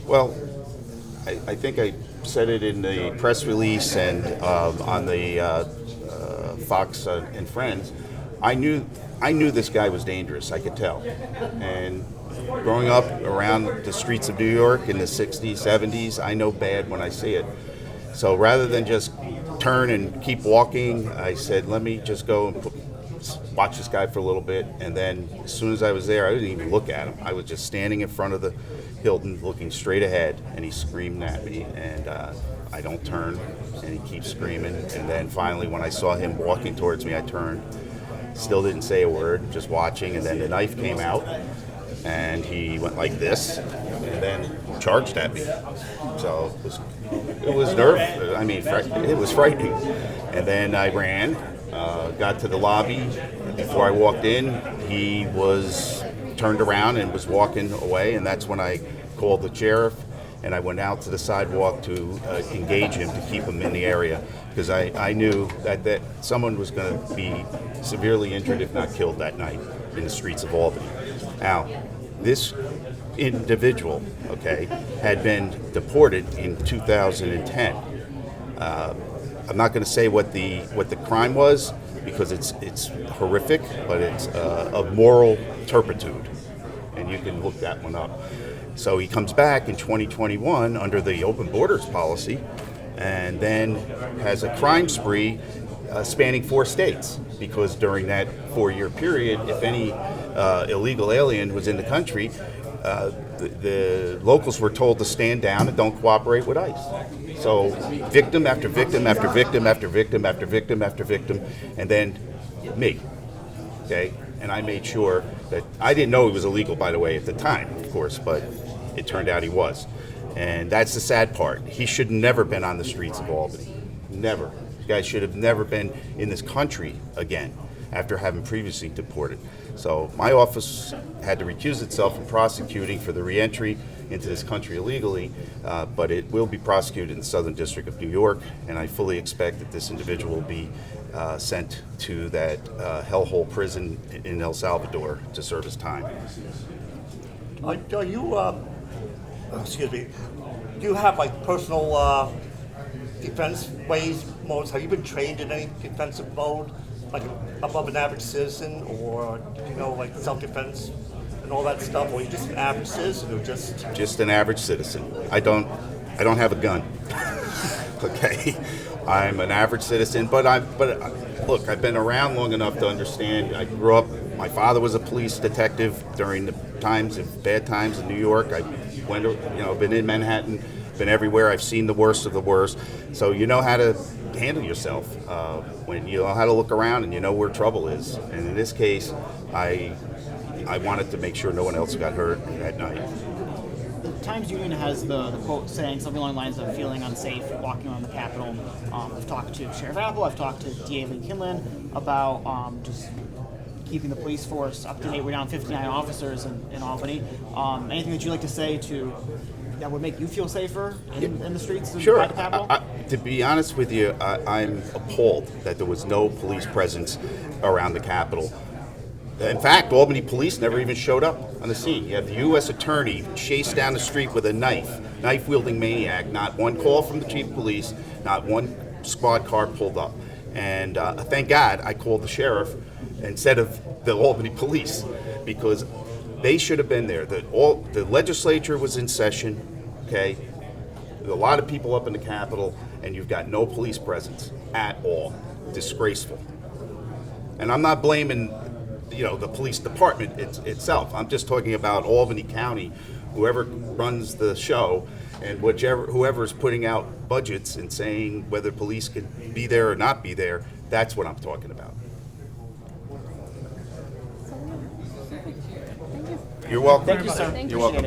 Well, I think I said it in the press release and on the Fox and Friends. I knew this guy was dangerous. I could tell. And growing up around the streets of New York in the 60s, 70s, I know bad when I see it. So rather than just turn and keep walking, I said, let me just go and watch this guy for a little bit. And then as soon as I was there, I didn't even look at him. I was just standing in front of the Hilton looking straight ahead, and he screamed at me, and I don't turn, and he keeps screaming. And then finally, when I saw him walking towards me, I turned. Still didn't say a word, just watching, and then the knife came out, and he went like this, and then charged at me. So it was it was frightening. And then I ran, got to the lobby. Before I walked in, he was turned around and was walking away, and that's when I called the sheriff, and I went out to the sidewalk to engage him to keep him in the area, because I knew that someone was going to be severely injured, if not killed, that night in the streets of Albany. Now, this individual, had been deported in 2010. I'm not going to say what the crime was, because it's horrific, but it's of moral turpitude, and you can look that one up. So he comes back in 2021 under the open borders policy, and then has a crime spree spanning 4 states, because during that 4-year period, if any illegal alien was in the country, the locals were told to stand down and don't cooperate with ICE. So victim after victim after victim after victim after victim after victim, and then me. And I made sure that I didn't know he was illegal, by the way, at the time, of course, but it turned out he was. And that's the sad part. He should never been on the streets of Albany. Never. This guy should have never been in this country again after having previously deported. So my office had to recuse itself from prosecuting for the reentry into this country illegally, but it will be prosecuted in the Southern District of New York, and I fully expect that this individual will be sent to that hellhole prison in El Salvador to serve his time. Are you, excuse me, do you have like personal defense ways, modes? Have you been trained in any defensive mode, like above an average citizen, or like self-defense and all that stuff, or are you just an average citizen, or just an average citizen? I don't have a gun. I'm an average citizen, but look, I've been around long enough to understand. I grew up. My father was a police detective during the bad times in New York. I went, been in Manhattan, been everywhere. I've seen the worst of the worst. So you know how to handle yourself when you know how to look around and you know where trouble is. And in this case, I wanted to make sure no one else got hurt that night. The Times Union has the quote saying something along the lines of feeling unsafe walking around the Capitol. I've talked to Sheriff Apple, I've talked to DA Lee Kinlan about just keeping the police force up to date. We're down 59 officers in Albany. Anything that you'd like to say that would make you feel safer in the streets by the Capitol? To be honest with you, I'm appalled that there was no police presence around the Capitol. In fact, Albany police never even showed up on the scene. You have the U.S. attorney chased down the street with a knife-wielding maniac. Not one call from the chief of police, not one squad car pulled up. And thank God I called the sheriff instead of the Albany police, because they should have been there. The legislature was in session, There's a lot of people up in the Capitol, and you've got no police presence at all. Disgraceful. And I'm not blaming the police department itself. I'm just talking about Albany County, whoever runs the show, and whoever's putting out budgets and saying whether police could be there or not be there. That's what I'm talking about. You're welcome. Thank you, sir. You're welcome.